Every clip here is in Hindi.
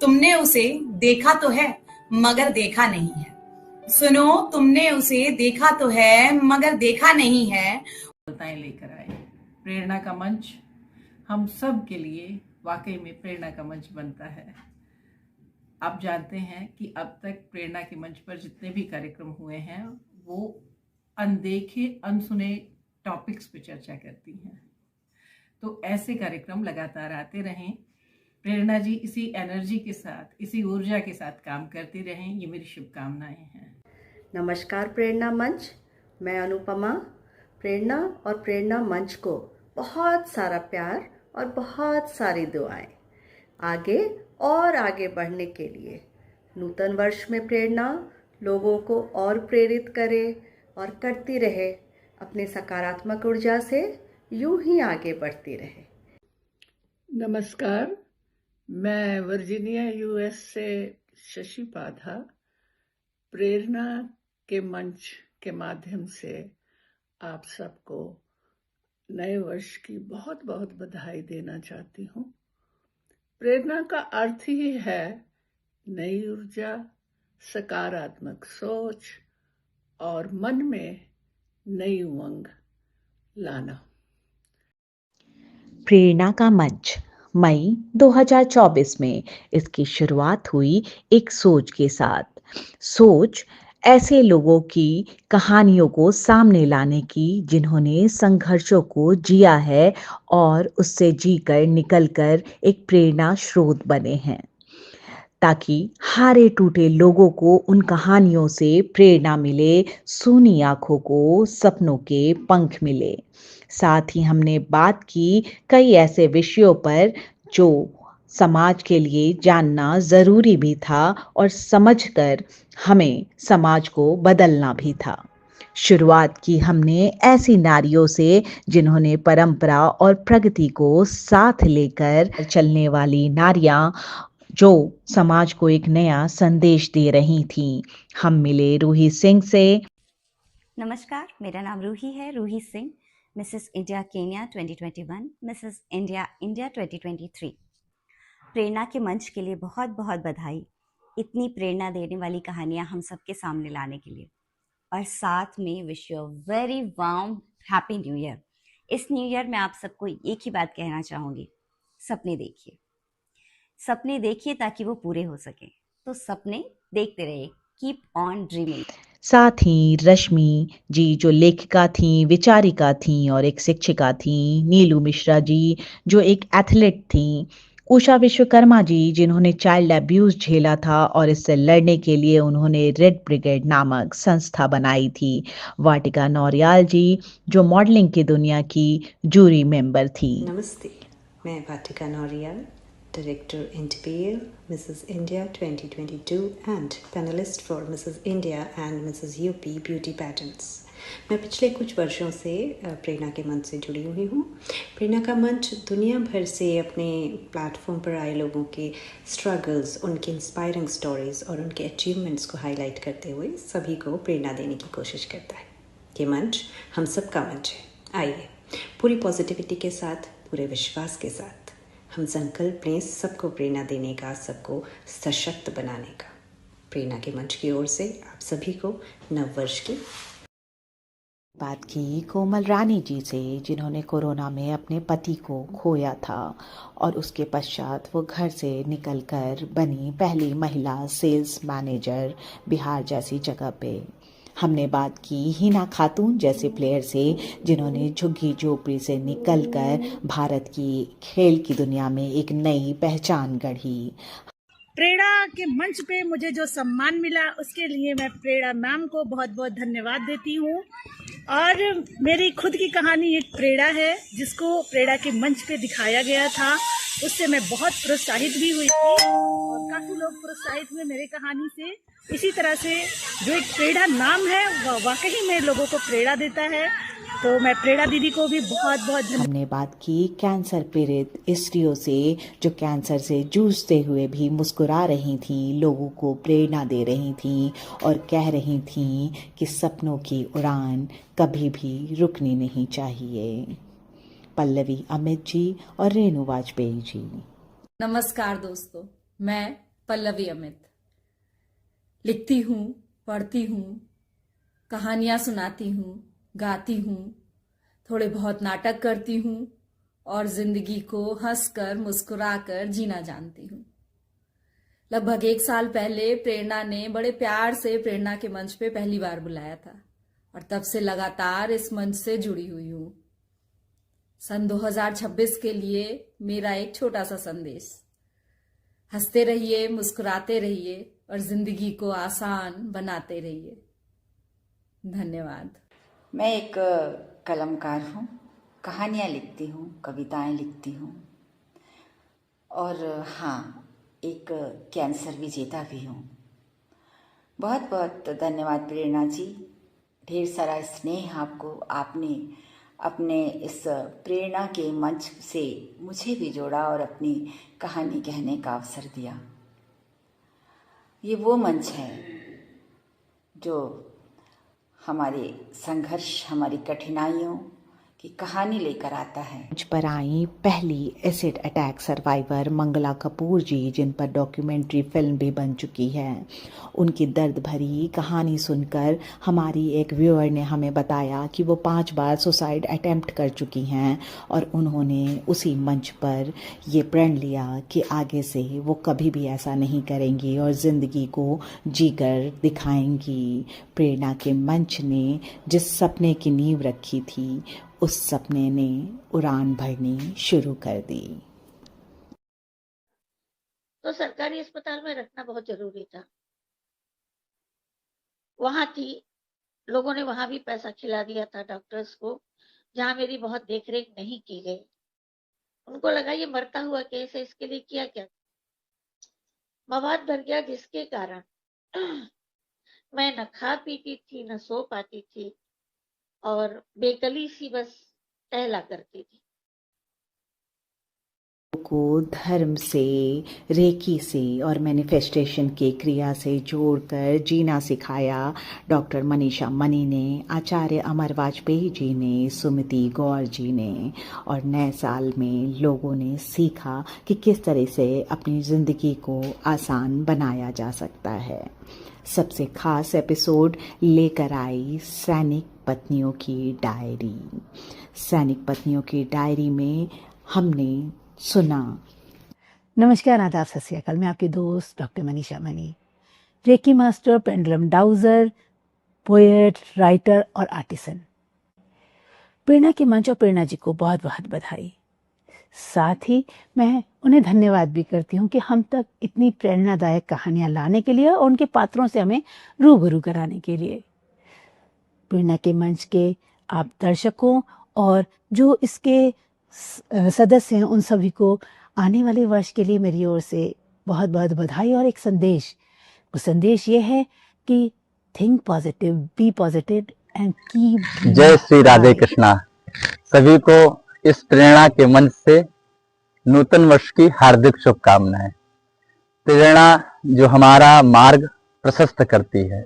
तुमने उसे देखा तो है मगर देखा नहीं है। सुनो, तुमने उसे देखा तो है मगर देखा नहीं है। लेकर आए प्रेरणा का मंच हम सब के लिए वाकई में प्रेरणा का मंच बनता है। आप जानते हैं कि अब तक प्रेरणा के मंच पर जितने भी कार्यक्रम हुए हैं वो अनदेखे अनसुने टॉपिक्स पे चर्चा करती हैं। तो ऐसे कार्यक्रम लगातार आते रहें। प्रेरणा जी इसी एनर्जी के साथ, इसी ऊर्जा के साथ काम करती रहें, ये मेरी शुभकामनाएं हैं। नमस्कार प्रेरणा मंच, मैं अनुपमा। प्रेरणा और प्रेरणा मंच को बहुत सारा प्यार और बहुत सारी दुआएं। आगे और आगे बढ़ने के लिए नूतन वर्ष में प्रेरणा लोगों को और प्रेरित करे और करती रहे, अपने सकारात्मक ऊर्जा से यूं ही आगे बढ़ती रहे। नमस्कार, मैं वर्जीनिया यूएस से शशि पाधा प्रेरणा के मंच के माध्यम से आप सबको नए वर्ष की बहुत बहुत बधाई देना चाहती हूँ। प्रेरणा का अर्थ ही है नई ऊर्जा, सकारात्मक सोच और मन में नई उमंग लाना। प्रेरणा का मंच मई 2024 में इसकी शुरुआत हुई एक सोच के साथ। सोच ऐसे लोगों की कहानियों को सामने लाने की जिन्होंने संघर्षों को जिया है और उससे जीकर निकलकर एक प्रेरणा स्रोत बने हैं, ताकि हारे टूटे लोगों को उन कहानियों से प्रेरणा मिले, सूनी आंखों को सपनों के पंख मिले। साथ ही हमने बात की कई ऐसे विषयों पर जो समाज के लिए जानना जरूरी भी था और समझकर हमें समाज को बदलना भी था। शुरुआत की हमने ऐसी नारियों से जिन्होंने परंपरा और प्रगति को साथ लेकर चलने वाली नारियां जो समाज को एक नया संदेश दे रही थीं। हम मिले रूही सिंह से। नमस्कार, मेरा नाम रूही है, Ruhi Singh, Mrs India Kenya 2021, Mrs India India 2023। प्रेरणा के मंच के लिए बहुत बहुत बधाई, इतनी प्रेरणा देने वाली कहानियां हम सबके सामने लाने के लिए। और साथ में wish you very warm happy new year. इस न्यू ईयर में आप सबको एक ही बात कहना चाहूँगी, सपने देखिए, सपने देखिए ताकि वो पूरे हो सके। तो सपने देखते रहिए, कीप ऑन ड्रीमिंग। साथ ही रश्मि जी जो लेखिका थीं, विचारिका थीं और एक शिक्षिका थीं, नीलू मिश्रा जी जो एक एथलीट थीं, उषा विश्वकर्मा जी जिन्होंने चाइल्ड अब्यूज झेला था और इससे लड़ने के लिए उन्होंने रेड ब्रिगेड नामक संस्था बनाई थी, वाटिका नौरियाल जी जो मॉडलिंग की दुनिया की जूरी मेंबर थी। नमस्ते, मैं वाटिका Nauriyal, Director NTPL, Mrs. India 2022 and panelist for Mrs. India and Mrs. UP Beauty Pageants। मैं पिछले कुछ वर्षों से प्रेरणा के मंच से जुड़ी हुई हूँ। प्रेरणा का मंच दुनिया भर से अपने प्लेटफॉर्म पर आए लोगों के स्ट्रगल्स, उनकी इंस्पायरिंग स्टोरीज और उनके अचीवमेंट्स को हाईलाइट करते हुए सभी को प्रेरणा देने की कोशिश करता है। ये मंच हम सब का मंच है। आइए पूरी पॉजिटिविटी के साथ, पूरे विश्वास के साथ हम संकल्प लें सबको प्रेरणा देने का, सबको सशक्त बनाने का। प्रेरणा के मंच की ओर से आप सभी को नववर्ष की बात की कोमल रानी जी से जिन्होंने कोरोना में अपने पति को खोया था और उसके पश्चात वो घर से निकलकर बनी पहली महिला सेल्स मैनेजर बिहार जैसी जगह पे। हमने बात की हिना खातून जैसे प्लेयर से जिन्होंने झुग्गी झोपड़ी से निकलकर भारत की खेल की दुनिया में एक नई पहचान गढ़ी। प्रेरणा के मंच पे मुझे जो सम्मान मिला उसके लिए मैं प्रेरणा मैम को बहुत बहुत धन्यवाद देती हूँ। और मेरी खुद की कहानी एक प्रेरणा है जिसको प्रेरणा के मंच पे दिखाया गया था, उससे मैं बहुत प्रोत्साहित भी हुई थी और काफ़ी लोग प्रोत्साहित हुए मेरी कहानी से। इसी तरह से जो एक प्रेरणा नाम है वह वाकई में लोगों को प्रेरणा देता है, तो मैं प्रेरणा दीदी को भी बहुत बहुत हमने बात की कैंसर पीड़ित स्त्रियों से जो कैंसर से जूझते हुए भी मुस्कुरा रही थी, लोगों को प्रेरणा दे रही थी और कह रही थी कि सपनों की उड़ान कभी भी रुकनी नहीं चाहिए। पल्लवी अमित जी और रेणु वाजपेयी जी। नमस्कार दोस्तों, मैं पल्लवी अमित। लिखती हूँ, पढ़ती हूँ, कहानियाँ सुनाती हूँ, गाती हूँ, थोड़े बहुत नाटक करती हूँ और जिंदगी को हंसकर मुस्कुराकर जीना जानती हूँ। लगभग 1 साल पहले प्रेरणा ने बड़े प्यार से प्रेरणा के मंच पे पहली बार बुलाया था और तब से लगातार इस मंच से जुड़ी हुई हूँ। सन 2026 के लिए मेरा एक छोटा सा संदेश: हंसते रहिए, मुस्कुराते रहिए और जिंदगी को आसान बनाते रहिए। धन्यवाद। मैं एक कलमकार हूँ, कहानियाँ लिखती हूँ, कविताएं लिखती हूँ और हाँ, एक कैंसर विजेता भी हूँ। बहुत बहुत धन्यवाद प्रेरणा जी, ढेर सारा स्नेह आपको। आपने अपने इस प्रेरणा के मंच से मुझे भी जोड़ा और अपनी कहानी कहने का अवसर दिया। ये वो मंच है जो हमारे संघर्ष, हमारी कठिनाइयों की कहानी लेकर आता है। मंच पर आई पहली acid attack survivor Mangala Kapoor ji, जिन पर डॉक्यूमेंट्री फिल्म भी बन चुकी है। उनकी दर्द भरी कहानी सुनकर हमारी एक व्यूअर ने हमें बताया कि वो 5 बार सुसाइड अटेम्प्ट कर चुकी हैं और उन्होंने उसी मंच पर ये प्रण लिया कि आगे से वो कभी भी ऐसा नहीं करेंगी और ज़िंदगी को जीकर दिखाएंगी। प्रेरणा के मंच ने जिस सपने की नींव रखी थी, उस सपने ने उड़ान भरनी शुरू कर दी। तो सरकारी अस्पताल में रखना बहुत जरूरी था। वहां थी, लोगों ने वहां भी पैसा खिला दिया था डॉक्टर्स को, जहां मेरी बहुत देखरेख नहीं की गई। उनको लगा ये मरता हुआ केस है, इसके लिए किया क्या। मवाद भर गया, जिसके कारण मैं न खा पीती थी, न सो पाती थी और बेकली सी बस टहला करती थी। को धर्म से, रेकी से और मैनिफेस्टेशन की क्रिया से जोड़कर जीना सिखाया डॉक्टर मनीषा मनी ने, आचार्य अमर वाजपेयी जी ने, सुमिति गौर जी ने। और नए साल में लोगों ने सीखा कि किस तरह से अपनी ज़िंदगी को आसान बनाया जा सकता है। सबसे खास एपिसोड लेकर आई सैनिक पत्नियों की डायरी। सैनिक पत्नियों की डायरी में हमने सुना। नमस्कार, आदाब, सत श्री अकाल। मैं आपकी दोस्त doctor Manisha money, reiki master, pendulum dowser, poet, writer और आर्टिसन। प्रेरणा के मंच और प्रेरणा जी को बहुत बहुत बधाई। साथ ही मैं उन्हें धन्यवाद भी करती हूँ कि हम तक इतनी प्रेरणादायक कहानियाँ लाने के लिए और उनके पात्रों से हमें रूबरू कराने के लिए। प्रेरणा के मंच के आप दर्शकों और जो इसके सदस्य हैं, उन सभी को आने वाले वर्ष के लिए मेरी ओर से बहुत बहुत बधाई और एक संदेश। वो संदेश ये है कि think positive, be positive and keep. जय श्री राधे कृष्णा। सभी को इस प्रेरणा के मंच से नूतन वर्ष की हार्दिक शुभकामनाएं। प्रेरणा जो हमारा मार्ग प्रशस्त करती है,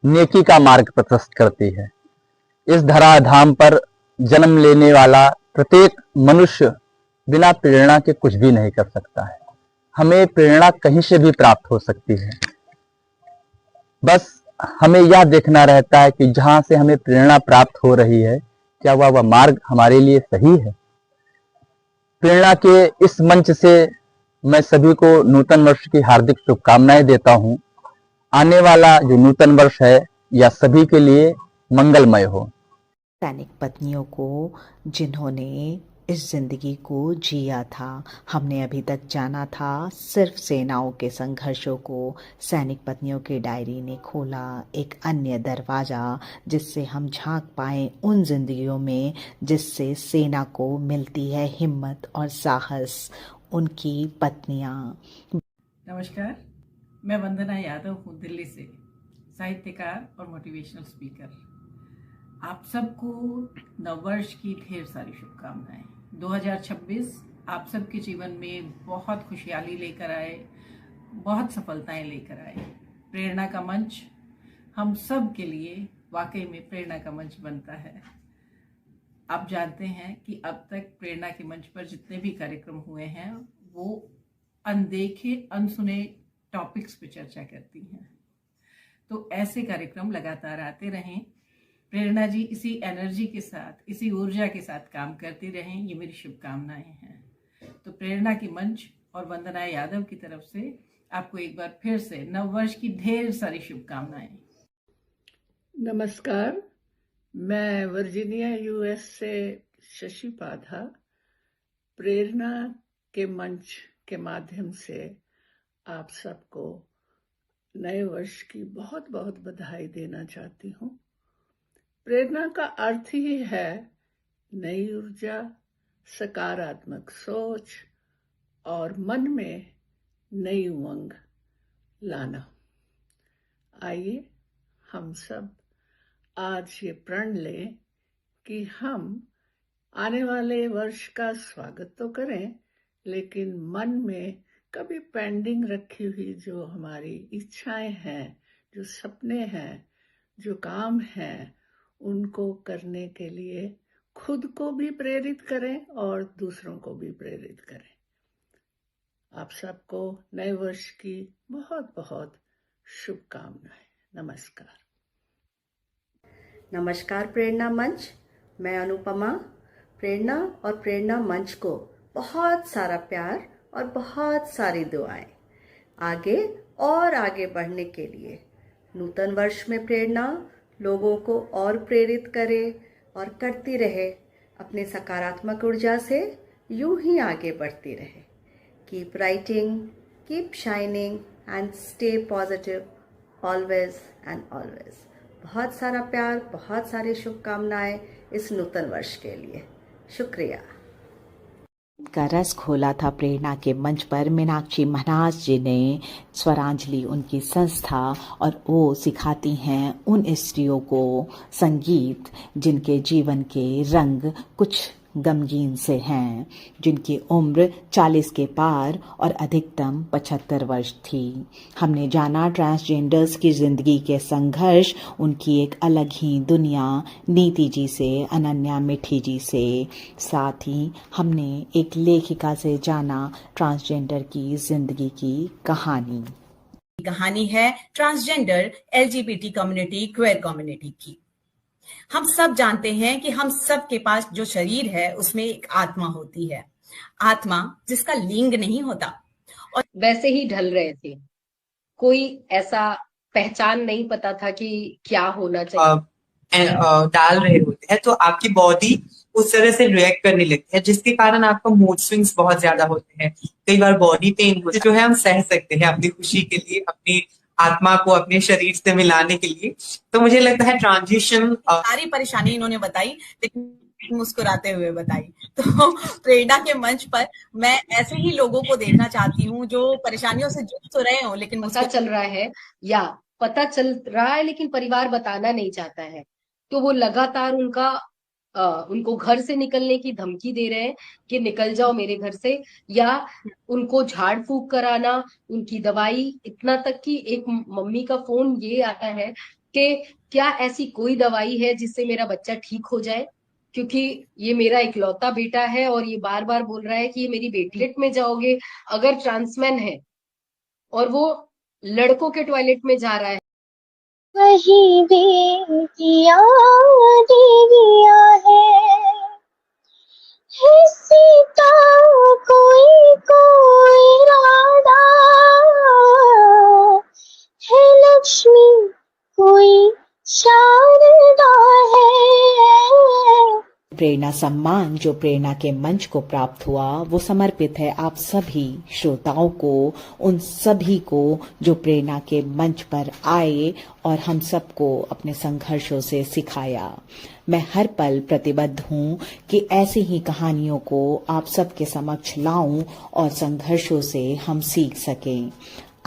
नेकी का मार्ग प्रशस्त करती है। इस धराधाम पर जन्म लेने वाला प्रत्येक मनुष्य बिना प्रेरणा के कुछ भी नहीं कर सकता है। हमें प्रेरणा कहीं से भी प्राप्त हो सकती है, बस हमें यह देखना रहता है कि जहां से हमें प्रेरणा प्राप्त हो रही है, क्या वह मार्ग हमारे लिए सही है। प्रेरणा के इस मंच से मैं सभी को नूतन वर्ष की हार्दिक शुभकामनाएं देता हूं। आने वाला जो नूतन वर्ष है, यह सभी के लिए मंगलमय हो। सैनिक पत्नियों को जिन्होंने इस जिंदगी को जिया था, हमने अभी तक जाना था सिर्फ सेनाओं के संघर्षों को। सैनिक पत्नियों की डायरी ने खोला एक अन्य दरवाज़ा, जिससे हम झांक पाएं उन जिंदगियों में जिससे सेना को मिलती है हिम्मत और साहस। उनकी पत्नियां। नमस्कार, मैं वंदना यादव हूँ दिल्ली से, साहित्यकार और मोटिवेशनल स्पीकर। आप सबको नववर्ष की ढेर सारी शुभकामनाएं। 2026 आप सबके जीवन में बहुत खुशहाली लेकर आए, बहुत सफलताएं लेकर आए। प्रेरणा का मंच हम सब के लिए वाकई में प्रेरणा का मंच बनता है। आप जानते हैं कि अब तक प्रेरणा के मंच पर जितने भी कार्यक्रम हुए हैं वो अनदेखे, अनसुने टॉपिक्स पे चर्चा करती हैं। तो ऐसे कार्यक्रम लगातार आते रहें। प्रेरणा जी इसी एनर्जी के साथ, इसी ऊर्जा के साथ काम करती रहें, ये मेरी शुभकामनाएं हैं। तो प्रेरणा की मंच और वंदना यादव की तरफ से आपको एक बार फिर से नववर्ष की ढेर सारी शुभकामनाएं। नमस्कार, मैं वर्जीनिया यूएस से शशि पाधा प्रेरणा के मंच के माध्यम से आप सबको नए वर्ष की बहुत बहुत बधाई देना चाहती हूँ। प्रेरणा का अर्थ ही है नई ऊर्जा, सकारात्मक सोच और मन में नई उमंग लाना। आइए हम सब आज ये प्रण लें कि हम आने वाले वर्ष का स्वागत तो करें, लेकिन मन में कभी पेंडिंग रखी हुई जो हमारी इच्छाएं हैं, जो सपने हैं, जो काम हैं, उनको करने के लिए खुद को भी प्रेरित करें और दूसरों को भी प्रेरित करें। आप सबको नए वर्ष की बहुत बहुत शुभकामनाएं। नमस्कार। नमस्कार प्रेरणा मंच, मैं अनुपमा। प्रेरणा और प्रेरणा मंच को बहुत सारा प्यार और बहुत सारी दुआएं। आगे और आगे बढ़ने के लिए नूतन वर्ष में प्रेरणा लोगों को और प्रेरित करे और करती रहे, अपने सकारात्मक ऊर्जा से यूं ही आगे बढ़ती रहे। Keep writing, keep shining and stay positive always and always. बहुत सारा प्यार, बहुत सारी शुभकामनाएं इस नूतन वर्ष के लिए। शुक्रिया। का रस खोला था प्रेरणा के मंच पर मीनाक्षी महाराज जी ने। स्वरांजलि उनकी संस्था, और वो सिखाती हैं उन स्त्रियों को संगीत जिनके जीवन के रंग कुछ गमगीन से हैं, जिनकी उम्र 40 के पार और अधिकतम 75 वर्ष थी। हमने जाना ट्रांसजेंडर्स की जिंदगी के संघर्ष, उनकी एक अलग ही दुनिया, नीति जी से, अनन्या मिठी जी से। साथ ही हमने एक लेखिका से जाना ट्रांसजेंडर की जिंदगी की कहानी। कहानी है transgender LGBT community, queer community की। हम सब जानते हैं कि हम सब के पास जो शरीर है उसमें एक आत्मा होती है, आत्मा जिसका लिंग नहीं होता। और वैसे ही ढल रहे थे, कोई ऐसा पहचान नहीं पता था कि क्या होना चाहिए। डाल रहे होते हैं तो आपकी बॉडी उस तरह से रिएक्ट करने लगती है, जिसके कारण आपका मूड स्विंग्स बहुत ज्यादा होते हैं। कई बार बॉडी पेन होते जो है हम सह सकते हैं अपनी खुशी के लिए, अपनी आत्मा को अपने शरीर से मिलाने के लिए। तो मुझे लगता है ट्रांजिशन, सारी परेशानी इन्होंने बताई लेकिन मुस्कुराते हुए बताई। तो प्रेरणा के मंच पर मैं ऐसे ही लोगों को देखना चाहती हूँ जो परेशानियों से जूझ तो रहे हो लेकिन पता चल रहा है, या पता चल रहा है लेकिन परिवार बताना नहीं चाहता है, तो वो लगातार उनको घर से निकलने की धमकी दे रहे हैं कि निकल जाओ मेरे घर से, या उनको झाड़ फूक कराना, उनकी दवाई, इतना तक कि एक मम्मी का फोन ये आता है कि क्या ऐसी कोई दवाई है जिससे मेरा बच्चा ठीक हो जाए, क्योंकि ये मेरा इकलौता बेटा है और ये बार बार बोल रहा है कि ये मेरी बेटी में जाओगे। अगर ट्रांसमैन है और वो लड़कों के टॉयलेट में जा रहा है, वही बेटियां देवियां है सीता कोई कोई राधा है, लक्ष्मी कोई शारदा है। प्रेरणा सम्मान जो प्रेरणा के मंच को प्राप्त हुआ वो समर्पित है आप सभी श्रोताओं को, उन सभी को जो प्रेरणा के मंच पर आए और हम सबको अपने संघर्षों से सिखाया। मैं हर पल प्रतिबद्ध हूँ कि ऐसी ही कहानियों को आप सबके समक्ष लाऊं और संघर्षों से हम सीख सकें।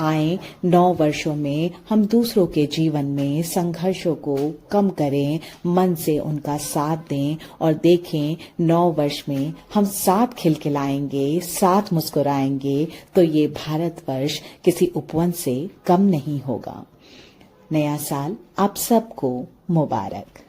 आए 9 वर्षों में हम दूसरों के जीवन में संघर्षों को कम करें, मन से उनका साथ दें और देखें 9 वर्ष में हम साथ खिलखिलाएंगे, साथ मुस्कुराएंगे तो ये भारतवर्ष किसी उपवन से कम नहीं होगा। नया साल आप सबको मुबारक।